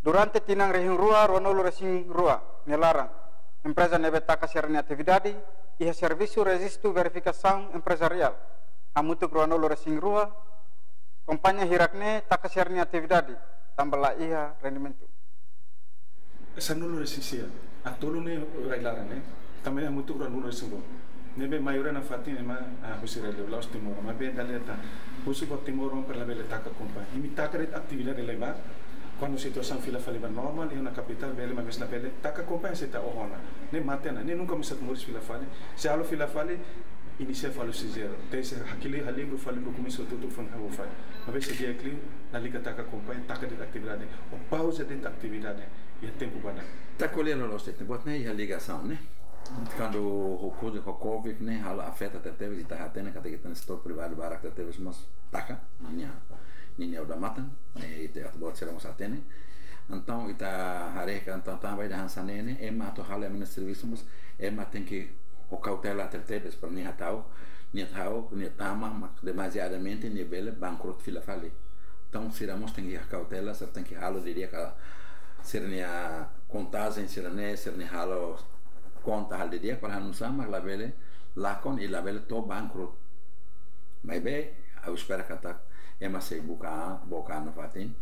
Durante tinang rehing rua, ronolo resing rua, melarang. Empresa nebe taka serni atividade, iha serviço registro verificação empresarial. Amutuk ronolo resing rua, kompannya hirakne taka serni atividade, tambah iha rendimento. Esa nulo resisia, atolo ne railara ne, também amutuk ronolo resing rua. Nebe maioria na fatina ma husirele laos timor, ma be daleta, husu ko timor per la bele taka kompannya. Imi taka ret atividade levar. Quando a situação fila faliva normal, e na capital, bele, mas na bele, tá que acompanha se tá ohona, nem matena, nem nunca me sabe fila fali, se alo fila fali, inicia falo se zero, tem se aquele halibro fali do começo tudo fan hawo fali, mas se dia aqui, na liga tá que acompanha, tá que de atividade, o pausa de atividade, e tempo bada. Tá colhendo nós tem bot né a ligação né, quando o Covid né, ela afeta até teve de tá tendo que tá no setor privado barato teve mas taca, ninha udah matan, itu ya buat serang satene. Então ita hari kan tentang vai dah sanene, emma to hal emna serviço mas emma tem que o cautela tertebes para ninha tau, ninha tama demasiadamente nível bankrot fila fali. Então seramos tem que cautela, ser tem que halo diria que ser ninha contagem ser ne halo conta hal diria para não sama la vele lakon e la vele to bankrot. Mas bem, eu espero que tá emma se boca na fatin